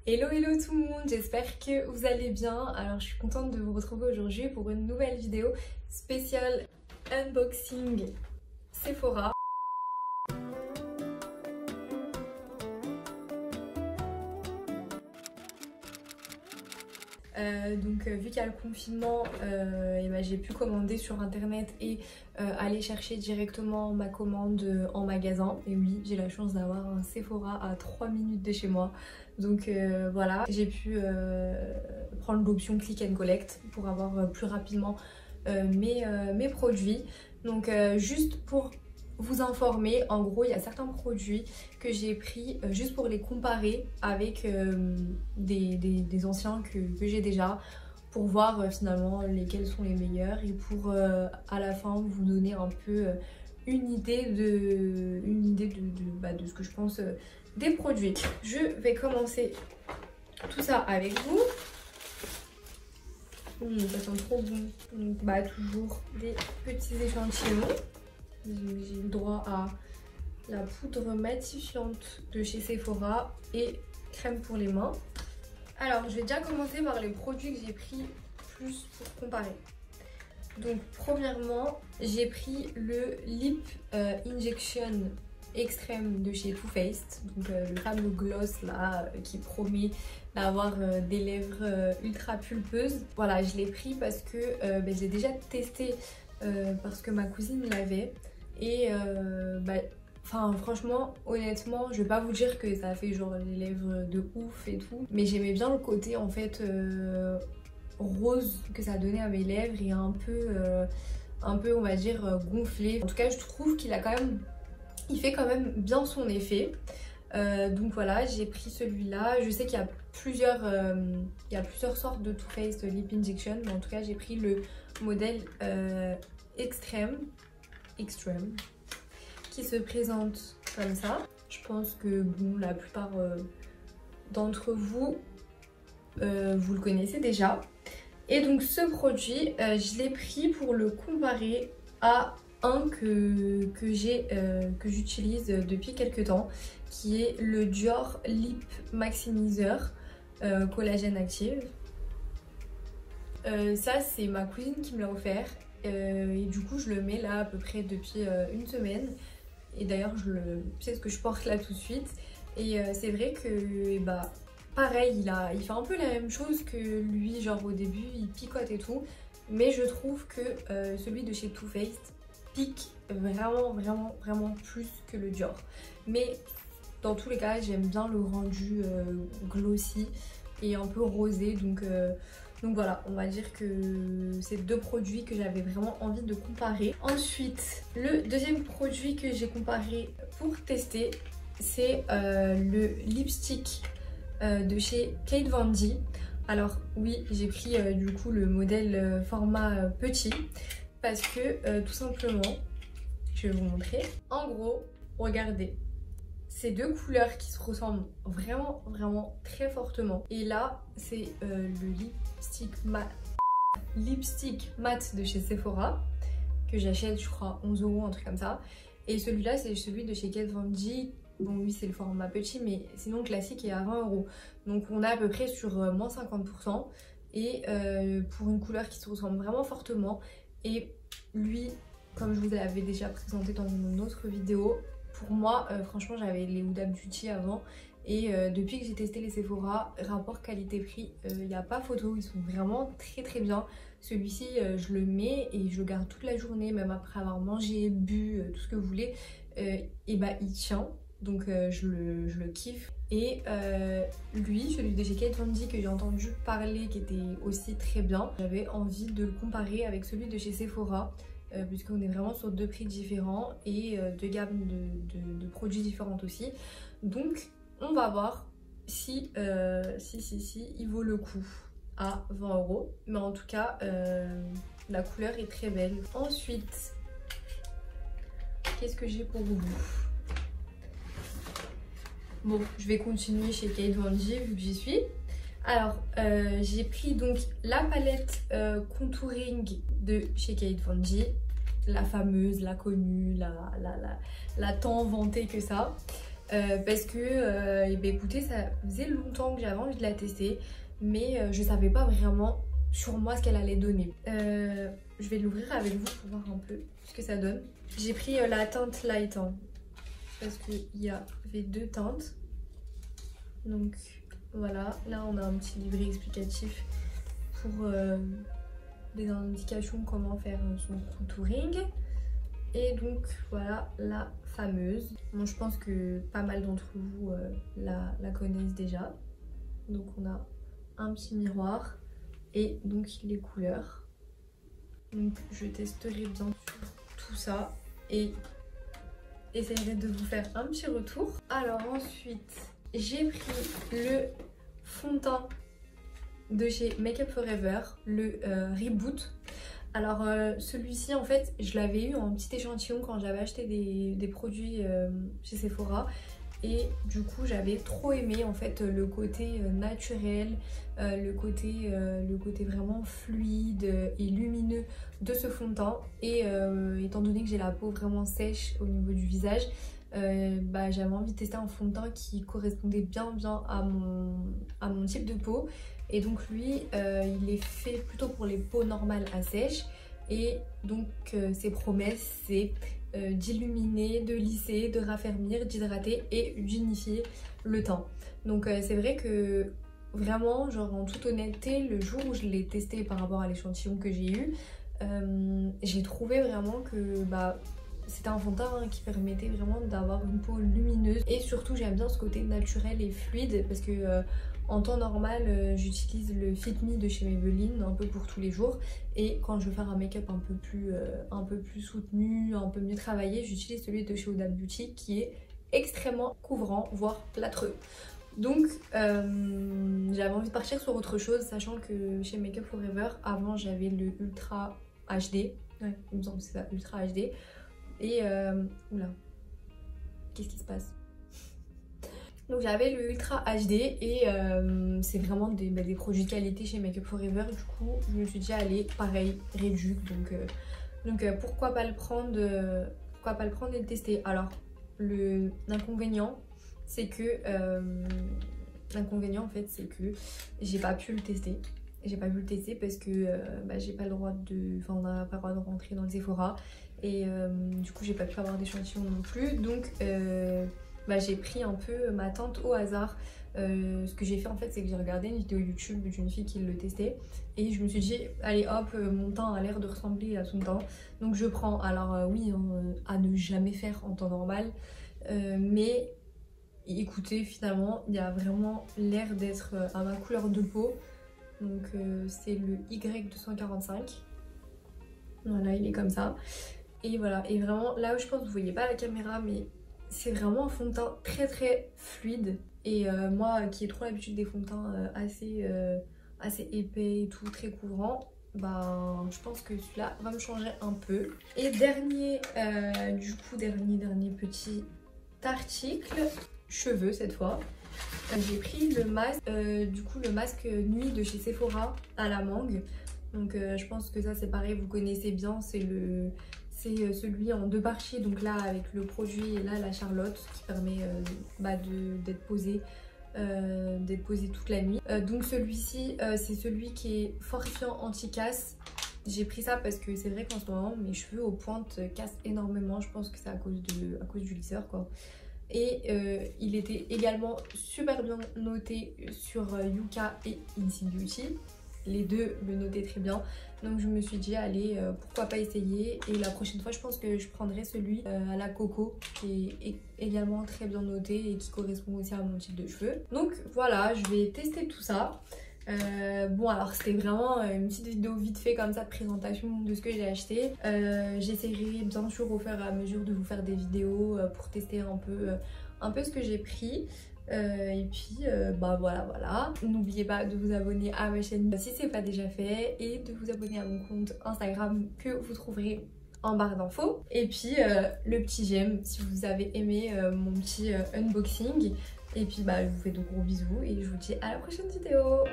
Hello hello tout le monde, j'espère que vous allez bien. Alors je suis contente de vous retrouver aujourd'hui pour une nouvelle vidéo spéciale unboxing Sephora. Vu qu'il y a le confinement, j'ai pu commander sur internet et aller chercher directement ma commande en magasin. Et oui, j'ai la chance d'avoir un Sephora à 3 minutes de chez moi. Donc voilà, j'ai pu prendre l'option click and collect pour avoir plus rapidement mes produits. Donc juste pour vous informer, en gros il y a certains produits que j'ai pris juste pour les comparer avec des anciens que j'ai déjà, pour voir finalement lesquels sont les meilleurs et pour à la fin vous donner un peu une idée de ce que je pense des produits. Je vais commencer tout ça avec vous. Ça sent trop bon. Donc toujours des petits échantillons. J'ai le droit à la poudre matifiante de chez Sephora et crème pour les mains. Alors je vais déjà commencer par les produits que j'ai pris plus pour comparer. Donc premièrement j'ai pris le Lip Injection Extreme de chez Too Faced. Donc le fameux gloss là qui promet d'avoir des lèvres ultra pulpeuses. Voilà, je l'ai pris parce que je l'ai déjà testé parce que ma cousine l'avait. Et franchement, honnêtement, je vais pas vous dire que ça a fait genre les lèvres de ouf et tout, mais j'aimais bien le côté en fait rose que ça donnait à mes lèvres et un peu on va dire gonflé. En tout cas, je trouve qu'il a quand même, il fait quand même bien son effet. Donc voilà, j'ai pris celui-là. Je sais qu'il y a plusieurs sortes de Too Faced Lip Injection, mais en tout cas j'ai pris le modèle Extreme qui se présente comme ça. Je pense que bon, la plupart d'entre vous vous le connaissez déjà. Et donc ce produit je l'ai pris pour le comparer à un que j'utilise depuis quelques temps, qui est le Dior Lip Maximizer Collagène Active. Ça c'est ma cousine qui me l'a offert. Et du coup je le mets là à peu près depuis une semaine, et d'ailleurs c'est ce que je porte là tout de suite. Et c'est vrai que pareil, il fait un peu la même chose que lui, genre au début il picote et tout, mais je trouve que celui de chez Too Faced pique vraiment plus que le Dior. Mais dans tous les cas j'aime bien le rendu glossy et un peu rosé, donc voilà, on va dire que c'est deux produits que j'avais vraiment envie de comparer. Ensuite, le deuxième produit que j'ai comparé pour tester, c'est le lipstick de chez Kate Von D. Alors oui, j'ai pris du coup le modèle format petit parce que tout simplement, je vais vous montrer. En gros, regardez. Ces deux couleurs qui se ressemblent vraiment très fortement. Et là, c'est le lipstick mat de chez Sephora que j'achète, je crois, 11 €, un truc comme ça. Et celui-là, c'est celui de chez Kate Von D. Bon, lui, c'est le format petit, mais sinon, classique est à 20 €. Donc, on est à peu près sur moins 50%. Et pour une couleur qui se ressemble vraiment fortement. Et lui, comme je vous l'avais déjà présenté dans une autre vidéo, pour moi, franchement, j'avais les Huda Beauty avant, et depuis que j'ai testé les Sephora, rapport qualité-prix, il n'y a pas photo, ils sont vraiment très bien. Celui-ci, je le mets et je le garde toute la journée, même après avoir mangé, bu, tout ce que vous voulez, il tient, donc je le kiffe. Et lui, celui de chez Kate Von D que j'ai entendu parler, qui était aussi très bien, j'avais envie de le comparer avec celui de chez Sephora, puisqu'on est vraiment sur deux prix différents et deux gammes de produits différentes aussi. Donc on va voir si il vaut le coup à 20 €. Mais en tout cas la couleur est très belle. Ensuite, qu'est-ce que j'ai pour vous? Bon, je vais continuer chez Kate Von D vu que j'y suis. Alors j'ai pris donc la palette contouring de chez Kate Von D, la fameuse, la connue, la tant vantée que ça. parce que et ben écoutez, ça faisait longtemps que j'avais envie de la tester, mais je savais pas vraiment sur moi ce qu'elle allait donner. Je vais l'ouvrir avec vous pour voir un peu ce que ça donne. J'ai pris la teinte light, hein, parce qu'il y avait 2 teintes. Donc voilà, là on a un petit livret explicatif pour des indications comment faire son contouring. Et donc voilà la fameuse. Bon, je pense que pas mal d'entre vous la connaissent déjà. Donc on a un petit miroir et donc les couleurs. Donc je testerai bien sûr tout ça et essayerai de vous faire un petit retour. Alors ensuite j'ai pris le fond de teint de chez Make Up For Ever, le Reboot. Alors celui-ci en fait je l'avais eu en petit échantillon quand j'avais acheté des produits chez Sephora, et du coup j'avais trop aimé en fait le côté naturel, le côté vraiment fluide et lumineux de ce fond de teint, et étant donné que j'ai la peau vraiment sèche au niveau du visage, j'avais envie de tester un fond de teint qui correspondait bien à mon type de peau. Et donc lui, il est fait plutôt pour les peaux normales à sèche. Et donc ses promesses, c'est d'illuminer, de lisser, de raffermir, d'hydrater et d'unifier le teint. Donc c'est vrai que vraiment, genre en toute honnêteté, le jour où je l'ai testé par rapport à l'échantillon que j'ai eu, j'ai trouvé vraiment que c'était un fond de teint qui permettait vraiment d'avoir une peau lumineuse. Et surtout j'aime bien ce côté naturel et fluide, parce que en temps normal j'utilise le Fit Me de chez Maybelline un peu pour tous les jours, et quand je veux faire un make-up un peu plus soutenu, un peu mieux travaillé, j'utilise celui de chez Huda Beauty qui est extrêmement couvrant, voire plâtreux. Donc j'avais envie de partir sur autre chose, sachant que chez Make Up For Ever avant j'avais le Ultra HD, ouais il me semble que c'est ça, Ultra HD. Et oula, qu'est-ce qui se passe? Donc j'avais le Ultra HD et c'est vraiment des produits de qualité chez Make Up For Ever. Du coup je me suis dit allez, pareil, réduc, donc pourquoi pas le prendre et le tester. Alors l'inconvénient c'est que l'inconvénient en fait c'est que j'ai pas pu le tester. J'ai pas pu le tester parce que j'ai pas le droit de, enfin on n'a pas le droit de rentrer dans le Sephora, et du coup j'ai pas pu avoir d'échantillon non plus. Donc j'ai pris un peu ma teinte au hasard. Ce que j'ai fait en fait, c'est que j'ai regardé une vidéo YouTube d'une fille qui le testait et je me suis dit allez hop, mon teint a l'air de ressembler à son teint, donc je prends. Alors oui, à ne jamais faire en temps normal, mais écoutez, finalement il y a vraiment l'air d'être à ma couleur de peau. Donc c'est le Y245. Voilà, il est comme ça. Et voilà, et vraiment là où je pense que vous voyez pas la caméra, mais c'est vraiment un fond de teint très fluide. Et moi qui ai trop l'habitude des fonds de teint assez épais et tout, très couvrant, je pense que celui-là va me changer un peu. Et dernier petit article, cheveux cette fois. J'ai pris le masque, le masque nuit de chez Sephora à la mangue. Donc je pense que ça c'est pareil, vous connaissez bien, c'est celui en 2 parties, donc là avec le produit et là la Charlotte qui permet d'être posé toute la nuit. Donc celui-ci c'est celui qui est fortifiant anti-casse. J'ai pris ça parce que c'est vrai qu'en ce moment mes cheveux aux pointes cassent énormément, je pense que c'est à cause du lisseur quoi. Et il était également super bien noté sur Yuka et Incy Beauty. Les deux le notaient très bien. Donc je me suis dit allez, pourquoi pas essayer. Et la prochaine fois je pense que je prendrai celui à la coco qui est également très bien noté et qui correspond aussi à mon type de cheveux. Donc voilà, je vais tester tout ça. Bon alors c'était vraiment une petite vidéo vite fait comme ça de présentation de ce que j'ai acheté. J'essaierai bien sûr au fur et à mesure de vous faire des vidéos pour tester un peu ce que j'ai pris. Et puis voilà. N'oubliez pas de vous abonner à ma chaîne si c'est pas déjà fait, et de vous abonner à mon compte Instagram que vous trouverez en barre d'infos. Et puis le petit j'aime si vous avez aimé mon petit unboxing. Et puis je vous fais de gros bisous et je vous dis à la prochaine vidéo.